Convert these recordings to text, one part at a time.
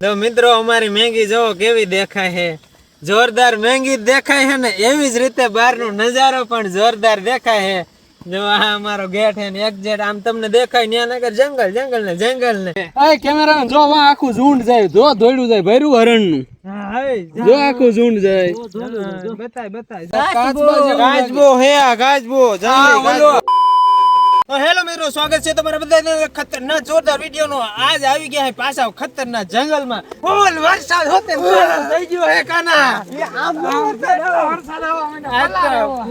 તો મિત્રો અમારી મેંગી જો કેવી દેખાય છે, જોરદાર મેંગી દેખાય છે ને એવી જ રીતે બહારનો નજારો પણ જોરદાર દેખાય છે. જો આ અમારો ગેટ છે ને એક્ઝેક્ટ આમ તમને દેખાય ન્યા નગર જંગલ જંગલ ને જંગલ ને. એ કેમેરા જો વા આખું ઝુંડ જાય, જો દોડ્યું જાય ભર્યું હરણનું. જો આખું ઝુંડ જાય. બતાય ગાજબો હે આ ગાજબો જંગલી. તો હેલો મિત્રો, સ્વાગત છે તમારા બધાને ખતરનાક જોરદાર વિડિયો નો. આજ આવી ગયા હે પાછા ખતરનાક જંગલમાં. ફૂલ વરસાદ હોતે થઈ ગયો હે કાના.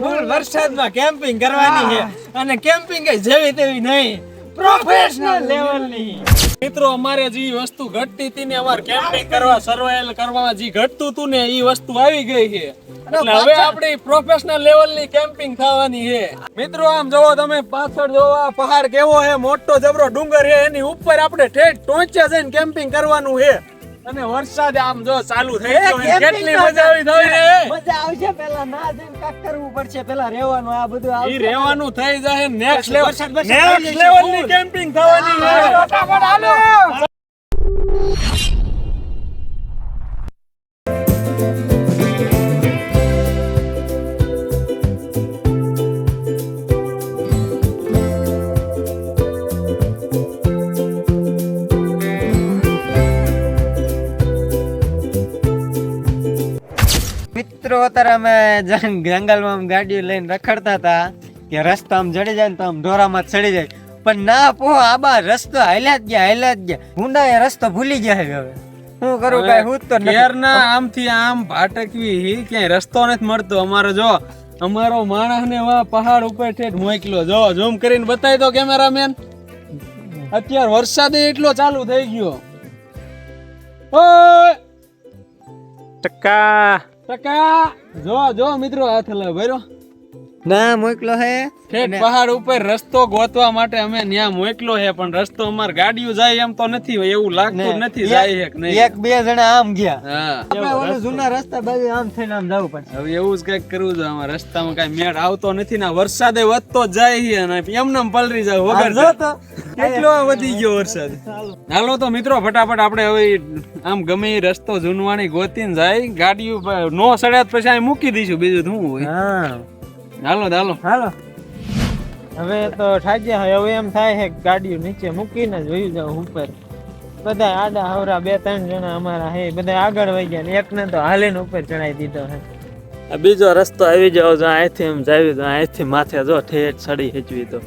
ફૂલ વરસાદમાં કેમ્પિંગ કરવાની છે અને કેમ્પિંગ કઈ જેવી તેવી નહીં, પ્રોફેશનલ લેવલની. મિત્રો અમારે જે વસ્તુ ઘટતી હતી ને અમારે કેમ્પિંગ કરવા સર્વાઈવલ કરવામાં જે ઘટતું હતું ને એ વસ્તુ આવી ગઈ છે. એટલે હવે આપણી પ્રોફેશનલ લેવલની કેમ્પિંગ થવાની છે. મિત્રો આમ જોવો તમે પાછળ જોવો આ પહાડ કેવો છે, મોટો જબરો ડુંગર છે, એની ઉપર આપણે ઠેઠ ટોંચે જઈને કેમ્પિંગ કરવાનું છે. અને વરસાદ આમ જો ચાલુ થઈ ગયો, કેટલી મજા આવી થઈ રે. મજા આવશે. પેલા ના જઈને કાક કરવું પડશે, પેલા રહેવાનું આ બધું ઈ રહેવાનું થઈ જાય. નેક્સ્ટ લેવલની કેમ્પિંગ થવાની છે. ફટાફટ હાલો. મિત્રો અત્યારે અમે જંગલમાં ગાડીઓ લઈને રખડતા હતા કે રસ્તો આમ જડી જાય ને તો આમ ઢોરામાં ચડી જાય, પણ ના પો આબા રસ્તો હાલ્યા જ ગયા. હુંડા એ રસ્તો ભૂલી ગયા હવે શું કરું, કઈ હું તો કેરના આમથી આમ ભાટકવી ક્યાંય રસ્તો નથી મળતો. અમારો માણસ ને વા પહાડ ઉપર ઠેઠ મોકલ્યો. જો ઝૂમ કરીને બતાવી દો કેમેરામેન. અત્યારે વરસાદ એટલો ચાલુ થઈ ગયો. ઓય ટકા જો મિત્રો હાથ હલાવ ભર્યો ના મોકલો હે ઠેઠ પહાડ ઉપર રસ્તો ગોતવા માટે અમે ન્યા મોકલો હે, પણ રસ્તો અમાર ગાડીઓ જાય એમ તો નથી, એવું લાગતું નથી જાય છે કે નહીં. એક બે જણા આમ ગયા. હા, આપણે જૂના રસ્તા બાજુ આમ થઈને આમ જવું પડશે. હવે એવું જ કઈક કરવું છે. આમાં રસ્તામાં કઈ મેળ આવતો નથી ને વરસાદે વધતો જાય છે અને એમને પલરી જાય વગર. કેટલો વધી ગયો વરસાદ. હાલો તો મિત્રો ફટાફટ આપણે હવે આમ ગમે એ રસ્તો જૂનવાણી ગોતીને જાય, ગાડીઓ નો સડ્યા પછી અહીં મૂકી દઈશું, બીજું શું હોય. હાલો. હવે તો ઠાક્યા હવે એમ થાય છે ગાડીઓ નીચે મૂકીને જોયું જાવ ઉપર. બધા આડા હવરા બે ત્રણ જણા અમારા હે, બધા આગળ વહી ગયા ને એકને તો હાલીને ઉપર ચડાવી દીધો હે. બીજો રસ્તો આવી જાવ જો અહીંથી એમ જાવી તો અહીંથી માથે જો ઠેઠ ચડી હેચવી તો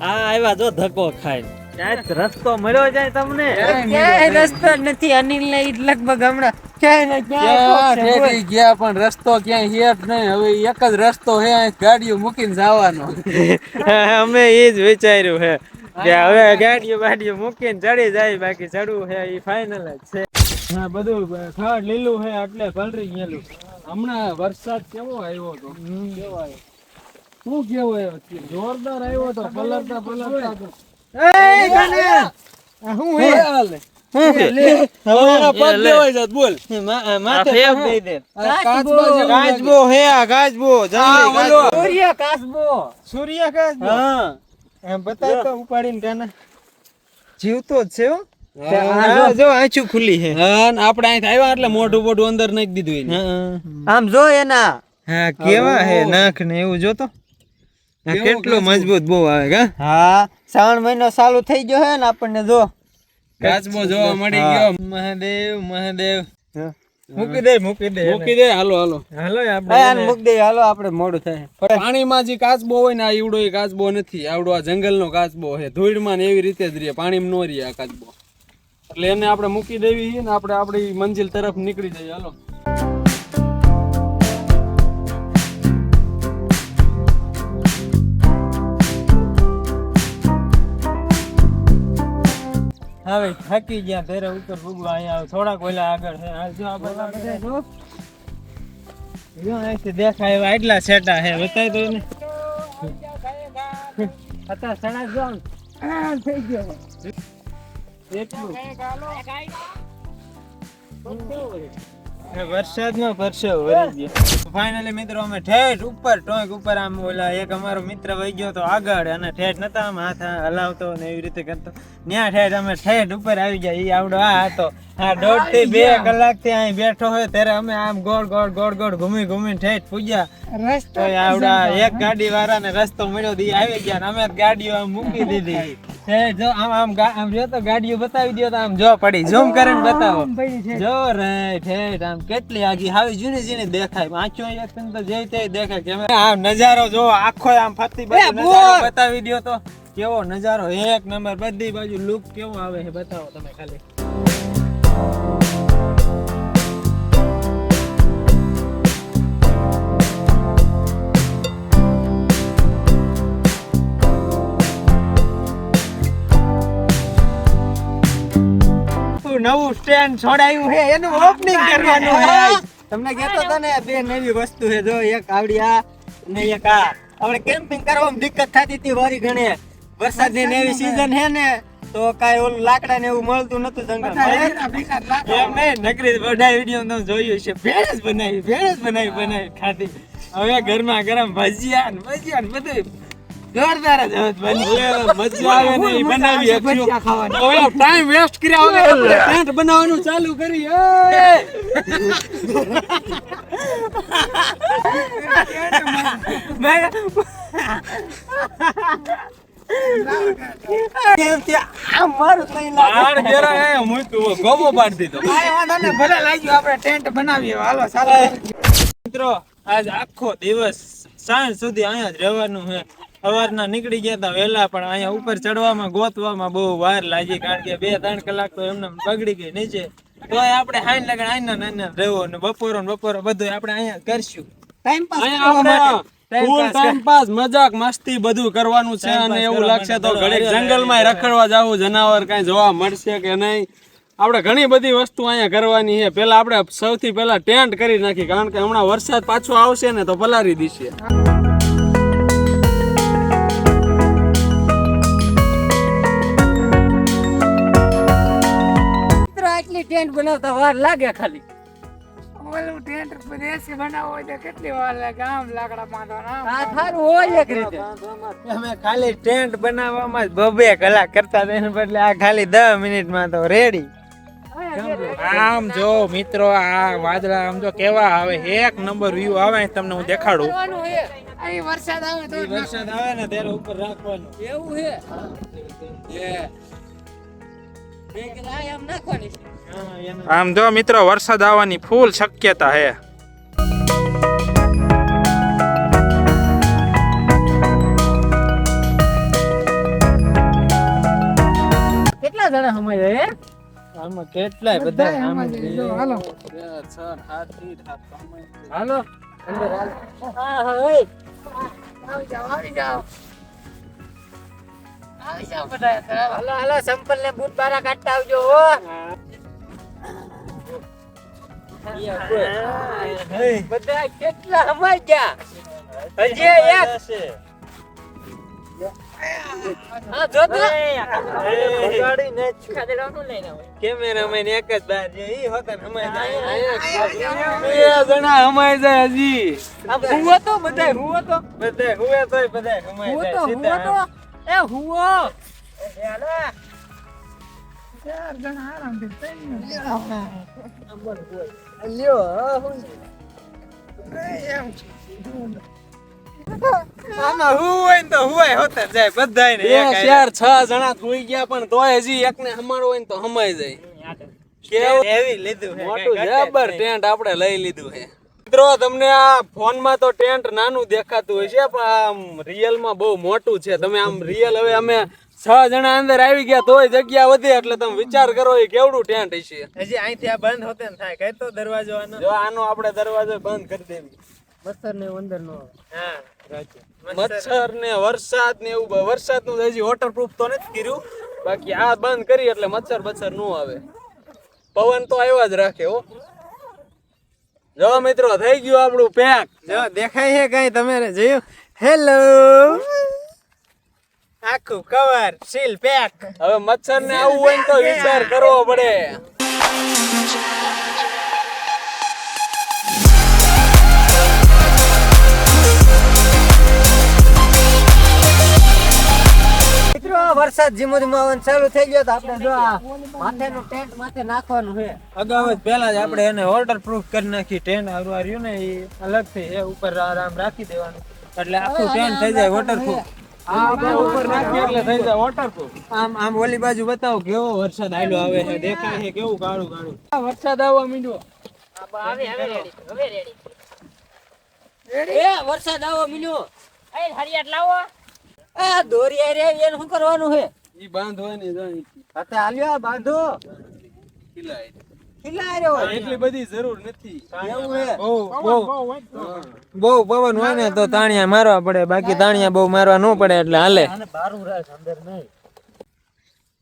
આ આવ્યા જો ધક્કો ખાઈને. ક્યાંય રસ્તો મળ્યો જાય તમને? ક્યાંય રસ્તો નથી. અનિલ ને લગભગ હમણાં ક્યાંય ગયા પણ રસ્તો ક્યાંય છે જ નહીં. હવે એક જ રસ્તો છે, ગાડીઓ મૂકીને જવાનો. અમે એ જ વિચાર્યું છે કે હવે ગાડીઓ મૂકીને ચડી જાય, બાકી ચડવું છે એ ફાઇનલ જ છે. હા, બધું ખડ લીલું છે એટલે પલરી ગયેલું. હમણાં વરસાદ કેવો આવ્યો હતો, શું કેવો આવ્યો, જોરદાર આવ્યો હતો. પલટતા જીવતો જ છે. જો આંચું ખુલ્લી છે. આપડે અહીં આવ્યા એટલે મોઢું અંદર નાખી દીધું. આમ જો એના હા કેવા હે નાખ ને એવું જોતો કેટલો મજબૂત બહુ આવે કા. હા, શ્રાવણ મહિનો ચાલુ થઈ ગયો હે ને આપણને જો કાચબો જોવા મળી ગયો. મહાદેવ મૂકી દે. હાલો આપણે મૂકી દે. હાલો આપણે મોડું થાય. પાણીમાં જે કાચબો હોય ને આ ઈવડો એ કાચબો નથી, આવડો આ જંગલનો કાચબો છે. ધૂળમાં ને એવી રીતે જ રહે, પાણીમાં નો રહે આ કાચબો. એટલે એને આપણે મૂકી દેવી છે ને આપણે આપણી મંજિલ તરફ નીકળી જઈએ. હાલો. હવે થાકી ગયા તેરે ઉપર ભૂગવા અહીંયા થોડાક ઓલા આગળ છે. જો આ બધા જો અહીંથી દેખાય એવા એટલા સેટા છે. બતાવી દો ને હતા સડા જો થઈ ગયો એટલું. વરસાદમાં પરસેવો વળી ગયો ફાઇનલી મિત્રો અમે ઠેઠ ઉપર ટોંક ઉપર આમ ઓલા એક અમારો મિત્ર વહી ગયો તો આગળ અને ઠેઠ નતા આમ હાથ હલાવતો ને એવી રીતે કરતો ત્યાં ઠેઠ અમે ઠેઠ ઉપર આવી જાય એ આવડો આ હતો હા 1.5 થી 2 કલાકથી અહીં બેઠો હોય ત્યારે અમે આમ ગોળ ગોળ ગોળ ગોળ ઘૂમીને ઠેઠ પૂજ્યા રસ્તો આવડા એક ગાડી વાળાને રસ્તો મળ્યો દી આવી ગયા અમે ગાડીઓ આમ મૂકી દીધી જો આમ જો તો ગાડીઓ બતાવી દો તો આમ જો પડી ઝૂમ કરીને બતાવો જો રે ઠેઠ આમ કેટલી આગી હાવી ઝીણી દેખાય આંખો એક તો જે તે દેખાય કે આમ નજારો જો આખો આમ ફરતી બાજુ નજારો બતાવી દો તો કેવો નજારો એક નંબર બધી બાજુ લુક કેવો આવે છે બતાવો તમે ખાલી નવું સ્ટેન્ડ છોડાયું છે એનું ઓપનિંગ કરવાનું છે તમને કહેતો તો ને બે નવી વસ્તુ છે જો એક આવડી આ ને એક આ આપણે કેમ્પિંગ કરવામાં દિક્કત થતી હતી વારી ઘણે વરસાદની નવી સીઝન છે ને તો કાઈ ઓલું લાકડા ને એવું મળતું નતું જંગલ એમ નહીં નકરી બધા વિડીયો તમે જોયું છે ભેળ બનાવી ખાધી હવે ઘરમાં ગરમ ભજીયા ને બધું જોરદાર જ બની મજા આવે ને ઈ બનાવી ભજીયા ખાવાની ઓલો ટાઈમ વેસ્ટ કર્યા હવે ટેન્ટ બનાવવાનું ચાલુ કરી મિત્રો આજ આખો દિવસ સાંજ સુધી અહીંયા જ રહેવાનું છે સવારના નીકળી ગયા હતા વહેલા પણ અહીંયા ઉપર ચડવામાં ગોતવામાં બહુ વાર લાગી કારણ કે 2-3 કલાક તો એમને બગડી ગઈ નીચે તો આપણે હાઈન લગન આઈના રહેવો ને બપોરો બધું આપણે અહીંયા કરશું ટાઈમ પાસ મજાક મસ્તી બધું કરવાનું છે અને એવું લાગશે તો ઘડીક જંગલમાં રખડવા જાવું જનાવર કાંઈ જોવા મળશે કે નહીં આપણે ઘણી બધી વસ્તુ અહીંયા કરવાની છે પેલા આપણે સૌથી પહેલા ટેન્ટ કરી નાખી કારણ કે હમણાં વરસાદ પાછો આવશે ને તો પલારી દીશે ટેન્ટ બનાવતા વાર લાગે ખાલી ઓલું ટેન્ટ પર એસી બનાવવો હોય તો કેટલી વાર લાગે આમ લાકડા બાંધવાના આ થારું હોય એક રીતે અમે ખાલી ટેન્ટ બનાવવામાં જ 2 કલાક કરતા તેને બદલે આ ખાલી 10 મિનિટમાં તો રેડી આમ જો મિત્રો આ વાદળા આમ જો કેવા આવે એક નંબર વ્યૂ આવે તમને હું દેખાડું અહીં વરસાદ આવે તો વરસાદ આવે ને ત્યારે ઉપર રાખવાનું એવું છે આમ નાખવાની આમ જો મિત્રો વરસાદ આવવાની ફૂલ શક્યતા છે કેટલા જણા સમય હે આમાં કેટલાય બધા હાલો અંદર હા ઓય આવી જાઓ બધા હાલો સંપલ ને બૂટ બારા કાઢતા આવજો હો બધા કેટલા સમાઈ ગયા હજી એક હા જો તો ગાડી ને ખાદેલાનું લઈને આવો કેમેરામેન એક જ બાર જે ઈ હોતા ને હમાય બે જણા હમાઈ જાય હજી હુવો તો બધાય હુવો તો બધા હુએ તોય બધા હમાય હુવો જાય તો સીધા એ હુવો ચાર જણા આરામથી આમાં હુવાય ને તો હુવાય હોતા જ જાય બધાય ને એક હારે. 6 જણા સુઈ ગયા પણ તોય હજી એકને હમાડો હોય ને તો હમાઈ જાય કેવું heavy લીધું છે, મોટું કાંઈ ઘટે જ જબર નહીં. ટેન્ટ આપણે લઈ લીધું છે મિત્રો તમને આ ફોનમાં તો ટેન્ટ નાનું દેખાતું હોય છે પણ આમ રિયલ માં બહુ મોટું છે તમે આમ રિયલ હવે અમે 6 જણા અંદર આવી ગયા તોય જગ્યા વધી એટલે તમે વિચાર કરો એ કેવડું ટેન્ટ હશે હજી અહીંથી આ બંધ હોતે ને થાય કઈ તો દરવાજો આનો જો આનો આપણે દરવાજો બંધ કરી દેવી મચ્છર ને અંદર નો હા મચ્છર ને વરસાદ ને એવું વરસાદ નું હજી વોટરપ્રૂફ તો નથી કર્યું બાકી આ બંધ કરી એટલે મચ્છર નો આવે પવન તો આવ્યા જ રાખે હો જો મિત્રો થઈ ગયું આપણું પેક જો દેખાય છે કઈ તમારે જોયું હેલો આખું કવર સીલ પેક હવે મચ્છર ને આવવું હોય ને તો વિચાર કરવો પડે વરસાદ ધીમો ધીમો આવવાનું ચાલુ થઈ ગયો તો આપણે જો આ માથેનું ટેન્ટ માથે નાખવાનું છે. અગાઉ જ પહેલા જ આપણે એને વોટરપ્રૂફ કરી નાખી ટેન્ટ આવ્યું ને એ અલગથી એ ઉપર આરામ રાખી દેવાનું એટલે આખું ટેન્ટ થઈ જાય વોટરપ્રૂફ. ઉપર નાખીએ એટલે થઈ જાય વોટરપ્રૂફ. આમ ઓલી બાજુ બતાવો કેવો વરસાદ આયલો આવે છે, દેખાય છે કેવું કાળું કાળું. વરસાદ આવવા માંડ્યો. હવે રેડી હવે રેડી એ વરસાદ આવો મિલ્યો એ હરિયાટ લાવો એ દોરી આઈ રે એને શું કરવાનું છે ઈ બાંધવાની જાણી અતે આલ્યો બાંધો ખીલાય. ખીલાય રહ્યો એટલી બધી જરૂર નથી. એવું હે બહુ પવન હોય ને તો તાણિયા મારવા પડે, બાકી તાણિયા બહુ મારવા ન પડે એટલે હાલે. અને બારું રાખ અંદર નહીં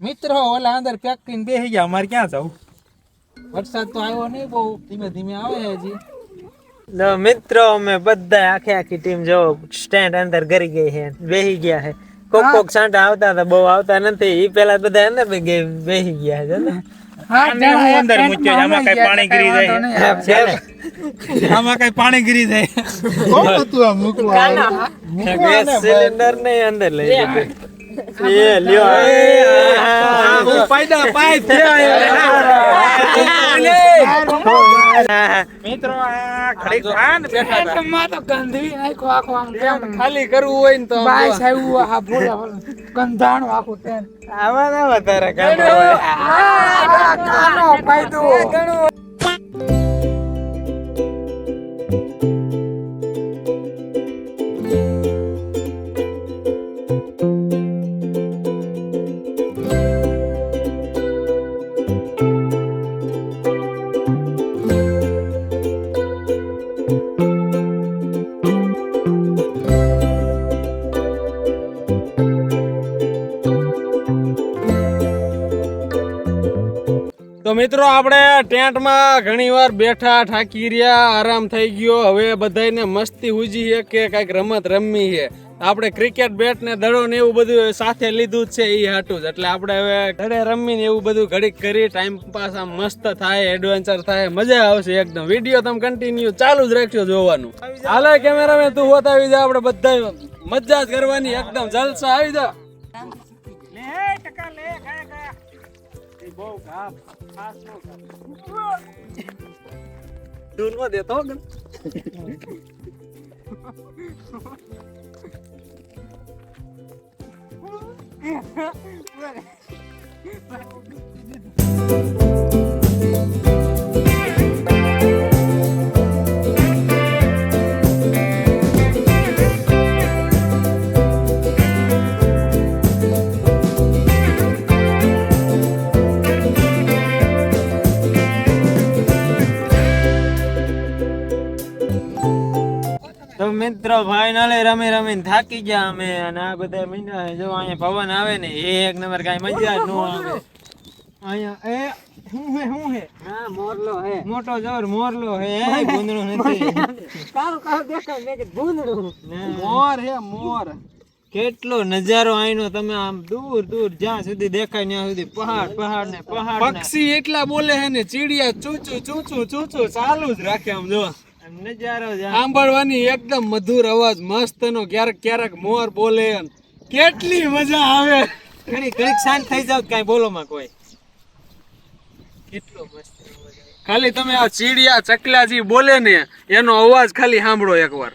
મિત્રો ઓલા અંદર પેક કરીને બેસી ગયા, અમારે ક્યાં જવું? વરસાદ તો આવ્યો નહીં, બહુ ધીમે ધીમે આવે છે હજી. મિત્રો અમે બધા આખી ટીમ જો સ્ટેન્ડ અંદર કરી ગઈ છે, બેસી ગયા છે. કોક સાંટા આવતા હતા, બહુ આવતા નથી. ઈ પેલા બધા અંદર બેસી ગયા છે ને. આને હું અંદર મૂક્યો છે, આમાં કઈ પાણી ગરી જાય? આમાં કઈ પાણી ગરી જાય? કોણ હતું આ મૂકવા? ગેસ સિલિન્ડર ને અંદર લઈ લીધું. એ લ્યો ફાયદા પાય મિત્રો આ ઘડીક ખાન બેઠા હતા. માં તો ગંધવી નાખ્યો આખો આમ કેમ ખાલી કરવું હોય ને તો આમ બાય જો. સાહેબ આ ભોળા ગંધાણું આખું તેન આવા ના વધારે કામ કાનો ફાયદો તો મિત્રો આપણે ટેન્ટમાં ઘણી વાર બેઠા થાકી રહ્યા, આરામ થઈ ગયો. હવે બધાને મસ્તી હુજી છે કે કઈક રમત રમવી છે. આપણે ક્રિકેટ બેટ ને દડો ને એવું બધું સાથે લીધું જ છે એ હાટું જ. એટલે આપણે હવે દડે રમીને એવું બધું ઘડીક કરી ટાઈમ પાસ આમ મસ્ત થાય, એડવેન્ચર થાય, મજા આવશે એકદમ. વિડીયો તમે કન્ટિન્યુ ચાલુ જ રાખજો જોવાનું. હાલે કેમેરામેન તું હોત આવી જા, આપણે બધા મજા જ કરવાની એકદમ જલસા. આવી જા. દૂર માં દેતો તો મિત્રો ફાઇનલી રમી રમીને થાકી ગયા અમે, અને આ બધા મીંડા જો અહીંયા પવન આવે ને એ એક નંબર કઈ મજા જ ન આવે. અહીંયા એ હું હે હા મોરલો હે મોટો જબર મોરલો હે, એ ગુંદડું નથી. કાળું કાળું દેખાય મેં કીધું ભૂંદડું મોર હે મોર. કેટલો નજારો અહીંનો, તમે આમ દૂર દૂર જ્યાં સુધી દેખાય ત્યાં સુધી પહાડ પહાડ ને પહાડ ને પક્ષી એટલા બોલે હે ને, ચીડિયા ચૂચું ચૂચું ચૂચું ચાલુ જ રાખે. આમ જો નજારો જ આમ. સાંભળવાની એકદમ મધુર અવાજ મસ્ત નો. ક્યારેક ક્યારેક મોર બોલે, કેટલી મજા આવે. ઘડીક ઘડીક શાંત થઈ જાવ કઈ બોલો માં કોઈ. કેટલો મસ્ત ખાલી તમે આ ચીડિયા ચકલા જે બોલે ને એનો અવાજ ખાલી સાંભળો એકવાર.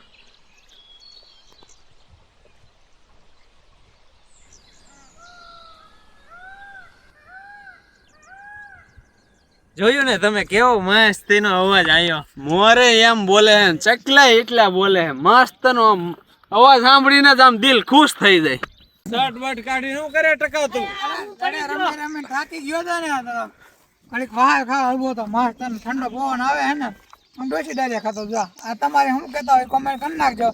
જોયું ને તમે કેવો મસ્ત એનો અવાજ આવ્યો. મોરે એમ બોલે હે, ચકલા એટલા બોલે હે, મસ્ત નો અવાજ સાંભળીને જ આમ દિલ ખુશ થઈ જાય. શર્ટ બટ કાઢી શું કરે ટકાતું. રમી રમી થાકી ગયો તો ને આ તો ઘડીક વાહ ખા હલવો તો મસ્ત અને ઠંડો પવન આવે હે ને હું ડોસી દારિયા ખાતો જા. આ તમારે શું કહેતા હોય કોમેન્ટ કરી નાખજો.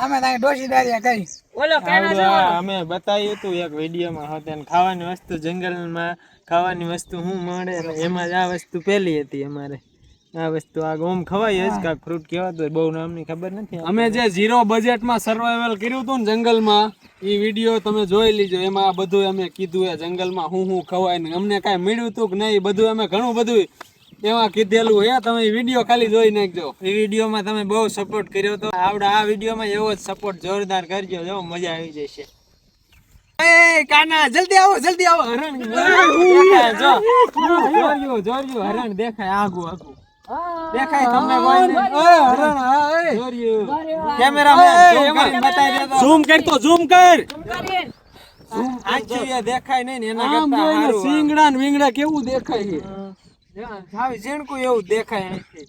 અમે ત્યાં ડોસી દારિયા કરી આવડા અમે બતાવ્યું હતું એક વિડીયોમાં હતા, ને ખાવાની વસ્તુ જંગલમાં ખાવાની વસ્તુ શું મળે એમાં જ આ વસ્તુ પહેલી હતી અમારે. આ વસ્તુ આ ઓમ ખવાય જ કાંક ફ્રૂટ કહેવાતું હોય, બહુ નામની ખબર નથી. અમે જે 0 બજેટમાં સર્વાઈવલ કર્યું હતું ને જંગલમાં, એ વિડીયો તમે જોઈ લીજો. એમાં આ બધું અમે કીધું એ જંગલમાં હું ખવાય ને અમને કાંઈ મળ્યું હતું કે નહીં, બધું અમે ઘણું બધું એમાં કીધેલું હે. તમે વિડીયો ખાલી જોઈ નાખજો. એ વિડીયોમાં તમે બહુ સપોર્ટ કર્યો તો, આવડા આ વિડીયોમાં એવો જ સપોર્ટ જોરદાર કરજો, જો મજા આવી જશે. એ કાના જલ્દી આવો હરણ દેખાય જો જોર્યું હરણ દેખાય આગુ દેખાય તમને કોઈ નહીં? ઓય હરણ હા એ જોર્યું કેમેરામેન ઝૂમ કર તો ઝૂમ કર આંચુએ દેખાય નહીં ને એના કરતા હારું સિંગડા ને વિંગડા કેવું દેખાય છે હાવ ઝીણકું એવું દેખાય અહીંથી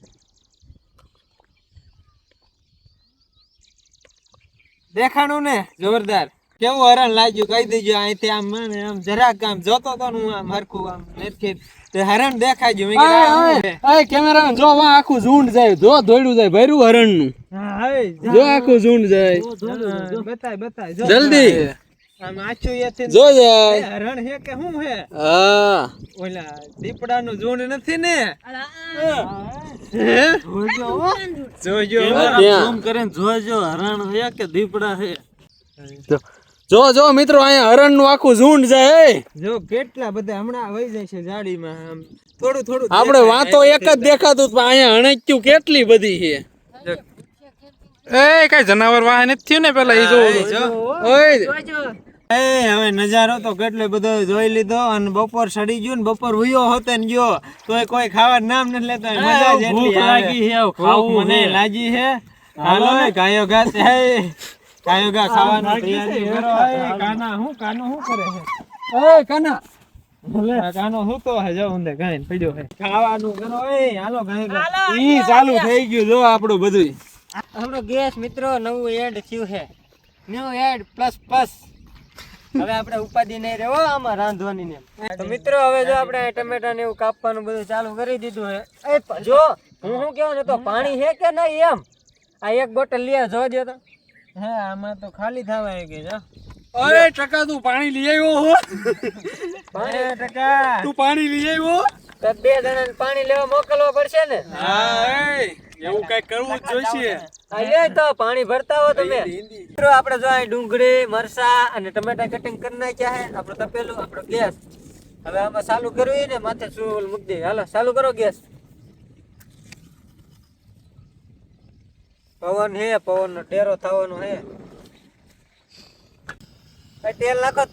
દેખાણું ને જોરદાર કેવું હરણ લાગ્યું કહી દેજો અહીંથી આમ મને આમ જરાક આમ જોતો તો હું આમ હરખું આમ નેટથી તે હરણ દેખાય ગયું મેં કીધું એ કેમેરામેન જો વા આખું ઝુંડ જાય જો દોડ્યું જાય ભર્યું હરણ નું હા જો આખું ઝુંડ જાય બતાય જલ્દી આમ આછું એથી જો જાય હરણ હે કે હું હે હા ઓલા દીપડાનું ઝુંડ નથી ને જોજો ઝૂમ કરીને જોજો હરણ હે કે દીપડા હે જો મિત્રો અહીંયા હરણ નું આખું ઝુંડ જાય જો કેટલા બધા હમણાં વહી જાય છે જાડીમાં આમ થોડું આપણે વાતો એક જ દેખાતું પણ અહીંયા હણક્યું કેટલી બધી છે એ કઈ જનાવર વાહ નથી થયું ને પેલા ઈ જો ઓય હવે નજારો તો કેટલો બધો જોઈ લીધો અને બપોર સડી ગયું ને બપોર હુયો હોતે ને ગયો તોય કોઈ ખાવાનું નામ નથી લેતા મજા જ એટલી લાગી છે ખાવું મને લાગી છે હાલો ગાયો ઘા કાયો ગા ખાવાનું તૈયારી કરો એ કાના હું કરે છે એ કાના લે કાનો હું તો હે જો ઊંધે ગાઈને પડ્યો છે ખાવાનું કરો એ હાલો ગાય ઈ ચાલુ થઈ ગયું જો આપણું બધું આપણો ગેસ મિત્રો નવું એડ થયું છે ન્યુ એડ પ્લસ હવે આપણે ઉપાધિ નહીં રહે આમાં રાંધવાની ને તો મિત્રો હવે જો આપણે ટમેટા ને એવું કાપવાનું બધું ચાલુ કરી દીધું છે એ જો હું કેવું ને તો પાણી છે કે નહીં એમ આ એક બોટલ લે જોજો તો હે આમાં તો ખાલી થવા ગઈ જો અરે ટકા તું પાણી લઈ આવ્યો હો પાણી ટકા તું પાણી લઈ આવ્યો તો બે જણાને પાણી લેવા મોકલવા પડશે ને હા એવું કઈ કરવું જ જોઈશે આ તો પાણી ભરતા હો તમે મિત્રો આપણે જો અહીં ડુંગળી મરસા અને ટમેટા કટિંગ કરી નાખ્યા છે આપણું તપેલું આપણો ગેસ હવે આમાં ચાલુ કરવી ને માથે ચૂલ મૂકી દે હાલો ચાલુ કરો ગેસ પવન હે પવન નો ટેરો થવાનો હે તેલ નાખો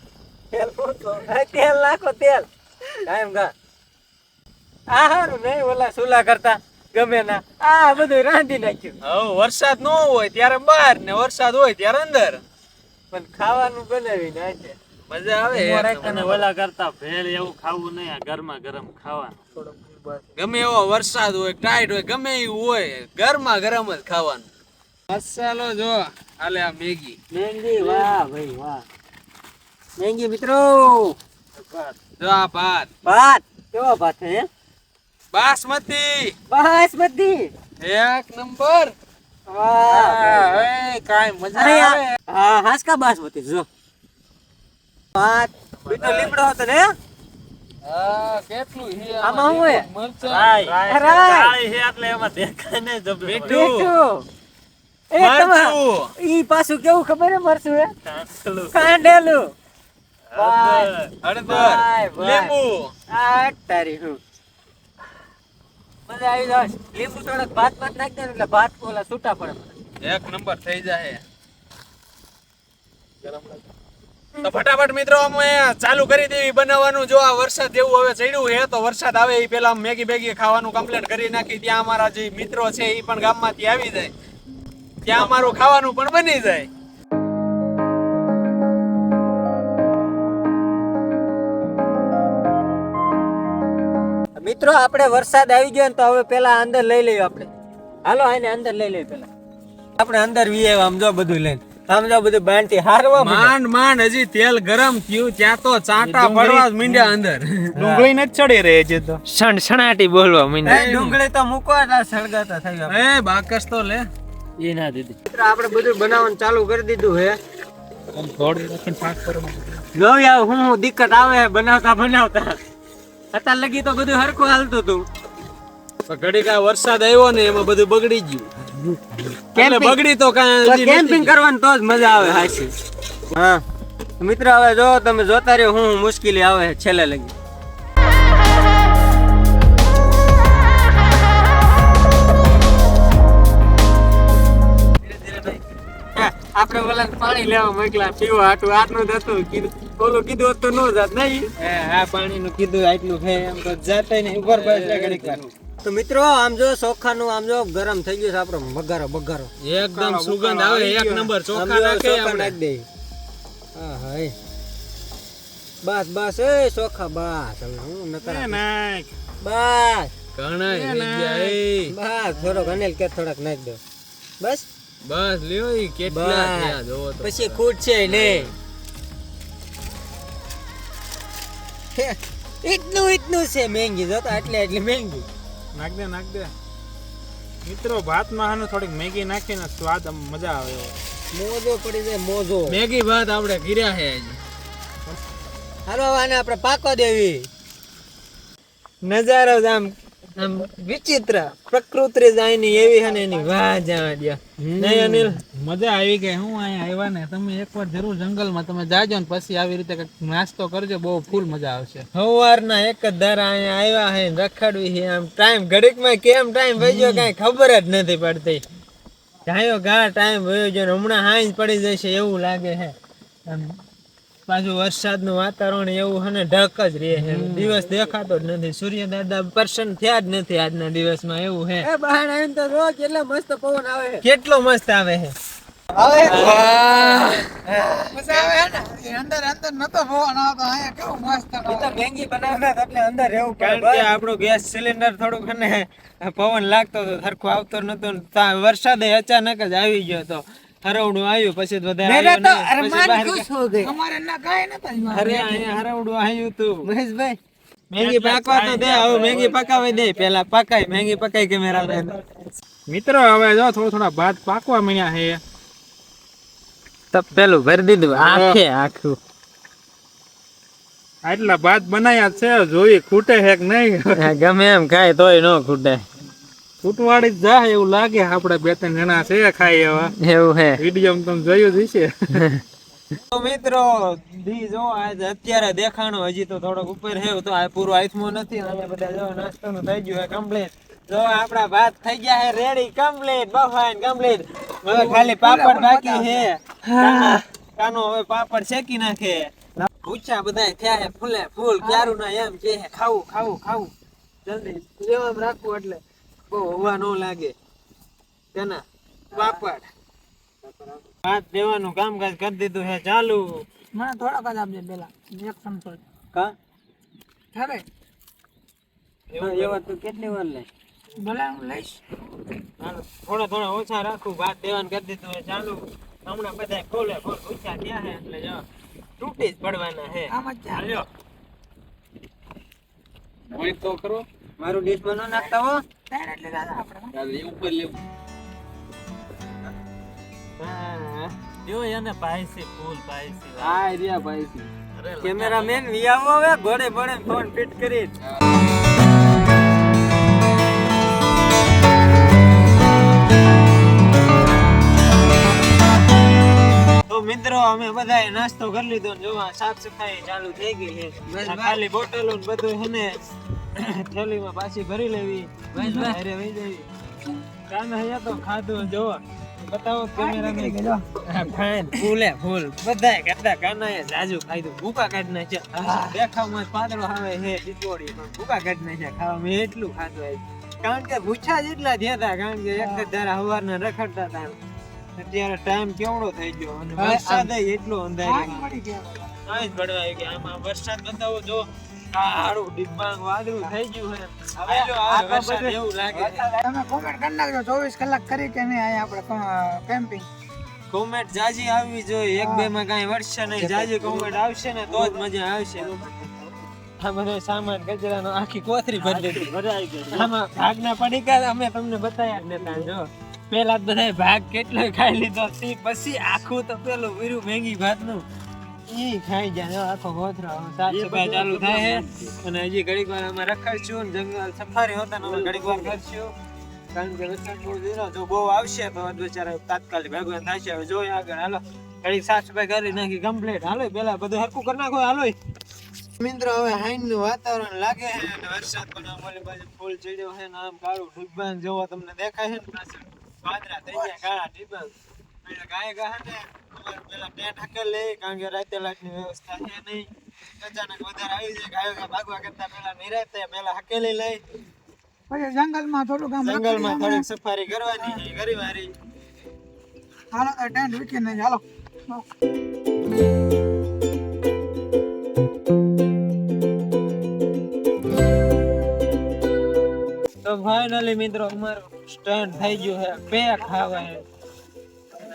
તેલ નાખો તેલ કાયમ ગા આ હારું નહીં ઓલા સુલા કરતા ગમે ના આ બધું રાંધી નાખ્યું હવે વરસાદ ન હોય ત્યારે બહાર ને વરસાદ હોય ત્યારે અંદર પણ ખાવાનું બનાવી નાખે મજા આવે અને ઓલા કરતા ભેળ એવું ખાવું નહીં આ ગરમા ગરમ ખાવાનું ગમે એવો વરસાદ હોય ટાઈટ હોય ગમે એવું હોય ગરમા ગરમ જ ખાવાનું મસાલો જો હાલે આ મેગી વાહ ભાઈ વાહ મેંગી મિત્રો જો આ ભાત કેવો ભાત હે બાસમતી એક નંબર વાહ એ કાઈ મજા આવે હા હાસકા બાસમતી જો ભાત બીટો લીમડો હતો ને હા કેટલું હે આમાં હું હે મરચાં રાઈ હે એટલે એમાં દેખાય ને જબ મીઠું એ તમાર ઈ પાછું કેવું ખબર હે મરચું હે કાંડેલું હળદર લીંબુ આ તારી હું મજા આવી જાય લીંબુ થોડોક ભાત નાખી દે એટલે ભાત ઓલા છૂટા પડે એક નંબર થઈ જાય તો ફટાફટ મિત્રો અમે ચાલુ કરી દેવી બનાવવાનું જો આ વરસાદ જેવું હવે ચડ્યું છે તો વરસાદ આવે એ પેલા મેગી બેગી ખાવાનું કમ્પ્લીટ કરી નાખી ત્યાં અમારા જે મિત્રો છે એ પણ ગામમાંથી આવી જાય ત્યાં અમારું ખાવાનું પણ બની જાય મિત્રો આપણે વરસાદ આવી ગયો ને તો હવે પેલા અંદર લઈ લઈએ આપણે હાલો આને અંદર લઈ લઈએ પેલા આપણે અંદર વીએ આમ જો બધું લઈને આમ જો બધું બાંધ થી હારવા માંડ હજી તેલ ગરમ થયું ત્યાં તો ચાટા પડવા જ મીંડ્યા અંદર ડુંગળી ન ચડી રહી છે તો સણસણાટી બોલવા મીંડ્યા ડુંગળી તો મૂકો એટલે સળગાતા થઈ ગયા એ બાકસ તો લે એ ના દીધી મિત્રો આપણે બધું બનાવવાનું ચાલુ કરી દીધું હે થોડી રાખીને પાક કરો જો યાર હું દિક્કત આવે બનાવતા અત્યાર લગી તો બધું હરખું હાલતું હતું ઘડીક આ વરસાદ આવ્યો ને એમાં બધું બગડી ગયું એટલે બગડી તો કાંઈ કેમ્પિંગ કરવાની તો જ મજા આવે હાચી હા મિત્રો હવે જો તમે જોતા રહ્યો હું મુશ્કેલી આવે છેલ્લે લગી આપણે ઓલા પાણી લેવા મોકલા પીવા હાટું આટલું જ હતું કીધું ઓલું કીધું હોત તો નો જાત નહીં આ પાણીનું કીધું આટલું છે એમ તો જાતે નહીં ઉપર બસ ઘડીક વાર. તો મિત્રો આમ જો ચોખાનું આમ જો ગરમ થઈ ગયું છે આપણો બગારો એકદમ સુગંધ આવે એક નંબર ચોખા નાખે આપણે. નાખી દે હા હા બસ એ ચોખા બસ હવે હું નકર નાખ બસ ઘણા થઈ ગયા એ. બસ થોડોક અનિલ કે થોડાક નાખી દો બસ બસ લ્યો ઈ કેટલા બસ. થયા જોવો તો. પછી ખૂટ છે ને એટલું છે મહેંગી જોતો એટલે મહેંગી નાખ દે મિત્રો ભાતમાં આનું થોડીક મેગી નાખીને સ્વાદ આમ મજા આવે એવો. મોજો પડી જાય મોજો મેગી ભાત આપણે કર્યા છે આજે. હાલો હવે આને આપણે પાકો દેવી નજારો જ આમ વિચિત્ર પ્રકૃતિ જાયની એવી હે ને એની વાહ જવા દો નહીં અનિલ. મજા આવી ગઈ હું અહીંયા આવ્યા ને તમે એકવાર જરૂર જંગલમાં તમે જાજો ને પછી આવી રીતે કંઈક નાસ્તો કરજો બહુ ફૂલ મજા આવશે. સવારના એક જ ધારા અહીંયા આવ્યા હે ને રખડવી છે આમ ટાઈમ ઘડીકમાં કેમ ટાઈમ વહી ગયો કાંઈ ખબર જ નથી પડતી. જાયો ઘા ટાઈમ વહી ગયો ને હમણાં હાંજ પડી જશે એવું લાગે છે. આમ પાછું વરસાદનું વાતાવરણ એવું છે ને ઢક જ રહે છે દિવસ દેખાતો જ નથી સૂર્ય દાદા પ્રસન્ન થયા જ નથી આજના દિવસમાં એવું છે. એ બહાર આવીને તો જો કેટલો મસ્ત પવન આવે છે કેટલો મસ્ત આવે છે. મજા આવે હે ને એ અંદર નતો પવન આવતો અહીંયા કેવું મસ્ત એ તો મેંગી બનાવતા હતા એટલે અંદર રહેવું કારણ કે આપણું ગેસ સિલિન્ડર થોડુંક ને પવન લાગતો હતો સરખો આવતો નતો ને વરસાદ અચાનક જ આવી ગયો હતો હરવડું આવ્યું પછી બધા મેરા તો અરમાન ખુશ હો ગए અમારે ના કાંઈ નતા અરે અહીંયા હરવડું આવ્યું તું મહેશભાઈ મેગી પાકવા તો દે હવે મેગી પકાવી દે પેલા પકાય મેગી પકાય કેમેરામેન. મિત્રો હવે જો થોડા ભાત પાકવા મળ્યા છે. તો પેલું ભરી દીધું આખું આટલા ભાત બનાવ્યા છે જોઈ ખૂટે છે કે નહીં. ગમે એમ ખાય તોય ન ખૂટે ફૂટવાડી જ જાય એવું લાગે આપણે બે ત્રણ જણા છે ખાઈ એવા એવું હે. વિડીયો તમે જોયું જ હશે. તો મિત્રો દી જો આજ અત્યારે દેખાણું હજી તો થોડોક ઉપર છે તો આ પૂરો આથમો નથી અને બધા જો નાસ્તાનું થઈ ગયું હે કમ્પ્લીટ. જો આપડા ભાત થઈ ગયા હે રેડી કમ્પ્લીટ બફાઈન કમ્પ્લીટ. હવે ખાલી પાપડ બાકી છે. કાનો હવે પાપડ શેકી નાખે. પૂછા બધા થયા હે ફૂલે ફૂલ ક્યારું ના એમ કે હે ખાવું જલ્દી લેવામ રાખવું એટલે બહુ હવા ન લાગે તેના પાપડ ભાત દેવાનું કામકાજ કરી દીધું છે ચાલુ. મને થોડાક જ આપજે પેલા એક ચમચો કા ખરે એવા તો કેટલી વાર લે ભલે હું લઈશ થોડા ઓછા રાખું ભાત દેવાનું કરી દીધું છે ચાલુ. હમણાં બધા ફૂલે ફૂલ ઓછા થયા છે એટલે જો તૂટી જ પડવાના છે. આમ જ ચાલ. હાલ્યો. હોય તો ખરો. મારું ડીશ માં ન નાખતા હો ત્રણ એટલે દાદા આપણે ચાલ એ ઉપર લેવું. હા. જો એને પાઈસી ફૂલ પાઈસી આ રહ્યા ભાઈ થી. કેમેરામેન વિયાવો હવે ઘોડે પડે ફોન ફિટ કરી તો મિત્રો અમે બધાએ નાસ્તો કરી લીધો ને જોવા સાફ સફાઈ ચાલુ થઈ ગઈ છે. આ ખાલી બોટલો ને બધું છે ને થેલીમાં પાછી ભરી લેવી અરે વહી જવી. કામ હે તો ખાધું જોવા બતાવો કેમેરામેન. હા ફાઈન ફૂલે ફૂલ બધાય કરતા કાનાએ જાજુ ખાધું ભૂકા કાઢી નાખ્યા. દેખાવમાં જ પાતળો આવે છે ટીટોડી પણ ભૂકા કાઢી નાખ્યા ખાવામાં એટલું ખાધું આજ. કારણ કે ભૂછા જ એટલા થયા હતા કારણ કે એક જ ધારા સવારના રખડતા હતા. અત્યારે ટાઈમ કેવડો થઈ ગયો અને વરસાદ એટલો અંધારી મળી ગયા કાંઈ જ પડવા આવી ગયા. આમાં વરસાદ બતાવો જો હારું ડિબાંગ વાદળું થઈ ગયું છે. હાલો આવે વરસાદ એવું લાગે છે. તમે કોમેન્ટ કરી નાખજો 24 કલાક કરી કે નહીં અહીંયા આપણે કેમ્પિંગ કોમેન્ટ જાજી આવવી જોઈએ. એક બે માં કાંઈ વરસે નહીં જાજી કોમેન્ટ આવશે ને તો જ મજા આવશે. આ બધો સામાન કચરાનો આખી કોથરી ભરી દીધી. આમાં ભાગના પડીકા અમે તમને બતાવ્યા જ નતા. જો પેલા બધા ભાગ કેટલો ખાઈ લીધો પછી આખું તો પેલું વીરું મેંગી ભાતનું ઈ ખાઈ જાય આખો ગોથરો. સાફ સફાઈ ચાલુ થાય છે અને હજી ઘડીક વાર અમે રખડશું ને જંગલ સફારી હોતા ને અમે ઘડીક વાર કરશું કારણ કે વરસાદ બહુ ધીરો જો બહુ આવશે તો બિચારા તાત્કાલિક ભગવાન થશે. હવે જોઈએ આગળ હાલો ઘડીક સાફ સફાઈ કરી નાખી કમ્પ્લીટ. હાલો પેલા બધું હરખું કરી નાખો. હાલો મિત્રો હવે હાઈન નું વાતાવરણ લાગે છે અને વરસાદ પણ આમ ઓલી બાજુ ફૂલ ચડ્યો છે ને આમ કાળું ડિબાંગ જેવો તમને દેખાય છે ને પાછળ વાદળા થઈ ગયા કાળા ડિબાંગ ગાય ગા ને પેલા ટેન્ટ હાકેલ લે, કારણ કે રાતે લાઈટની વ્યવસ્થા છે નહીં. અચાનક વધારે આવી જાય ગાયો ગા ભાગવા કરતા પેલા નિરાતે પેલા હાકેલી લઈ પછી જંગલમાં થોડુંક આમ જંગલમાં થોડીક સફારી કરવાની છે ઘરી વારી. હાલો તો ટેન્ટ વીકીને જ હાલો. તો ફાઇનલી મિત્રો અમારું સ્ટન્ટ થઈ ગયું છે પેક ખાવા.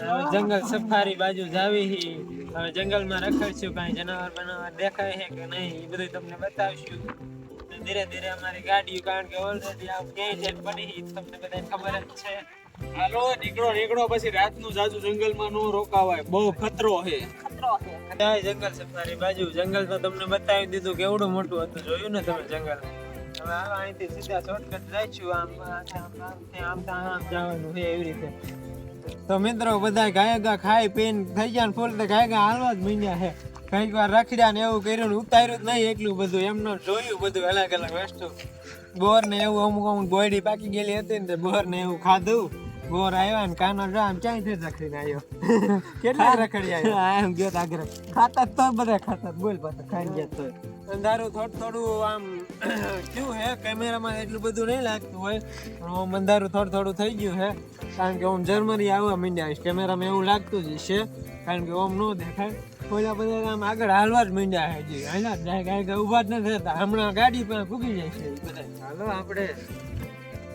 હવે જંગલ સફારી બાજુ જાવી હી. હવે જંગલમાં રખડશું, કાંઈ જનાવર બનાવર દેખાય છે કે નહીં એ બધું તમને બતાવશું. ધીરે ધીરે અમારી ગાડીઓ, કારણ કે ઓલરેડી આમ ક્યાંય છે પડી હી, તમને બધાને ખબર જ છે. હાલો નીકળો પછી રાતનું જાજુ જંગલમાં નો રોકાવાય, બહુ ખતરો છે. જાય જંગલ સફારી બાજુ. જંગલ તો તમને બતાવી દીધું કેવડું મોટું હતું, જોયું ને તમે જંગલ. હવે હાલો અહીંથી સીધા શોર્ટકટ જઈશું, આમ જવાનું છે એવી રીતે. તો મિત્રો બધા ગાય ગા ખાઈ પીને થઈ ગયા ને ફૂલ, તો ગાય ગા હાલવા જ મીંડ્યા છે. કઈક વાર રખડ્યા ને એવું કર્યું ને ઉતાર્યું જ નહીં એટલું બધું, એમને જોયું બધું અલગ અલગ વસ્તુ. બોર ને એવું અમુક ગોયડી પાકી ગયેલી હતી ને બોર ને એવું ખાધું. બોર આવ્યા ને કાનો જો આમ ચાઈથી રખડીને આવ્યો. કેટલા રખડ્યા એમ ગયો આગળ ખાતા તો બધા ખાતા બોલ પાછા ખાઈ ગયા તો અંધારું થોડું આમ કેવું હે, કેમેરામાં એટલું બધું નહીં લાગતું હોય પણ આમ અંધારું થોડું થઈ ગયું છે, કારણ કે આમ જર્મની આવવા માંડ્યા. કેમેરામાં એવું લાગતું જ છે, કારણ કે આમ ન દેખાય. ઓલા બધા આમ આગળ હાલવા જ માંડ્યા છે, હજી હાલ્યા જ જાય, ગાય ઉભા જ નથી થતા. હમણાં ગાડી પર ભૂગી જાય છે બધા. હાલો આપણે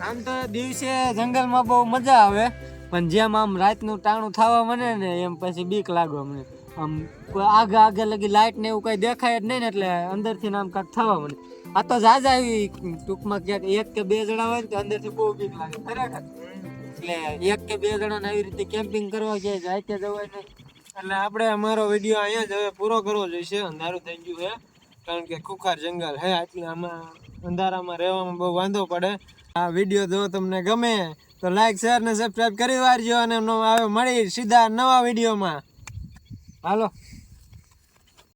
આમ તો દિવસે જંગલમાં બહુ મજા આવે, પણ જેમ આમ રાતનું ટાણું થવા મને ને એમ પછી બીક લાગે અમને. આમ કોઈ આગે લગી લાઈટ ને એવું કઈ દેખાય જ નહીં ને એટલે અંદરથી આમ કાંઈક થવા મને. આ તો જાજા આવી ટૂંકમાં ક્યાંક 1 કે 2 જણા હોય ને તો અંદરથી બહુ બીક લાગે ખરેખર. એટલે 1 કે 2 જણાને આવી રીતે કેમ્પિંગ કરવા ક્યાંય રાતે જવાય નહીં. એટલે આપણે અમારો વિડીયો અહીંયા જ હવે પૂરો કરવો જોઈશે. અંધારું થઈ ગયું છે, કારણ કે ખુખાર જંગલ છે, એટલે આમાં અંધારામાં રહેવામાં બહુ વાંધો પડે. આ વિડીયો જો તમને ગમે તો લાઈક શેર ને સબસ્ક્રાઇબ કરી વારજો, અને હવે મળી સીધા નવા વિડીયોમાં. હાલો.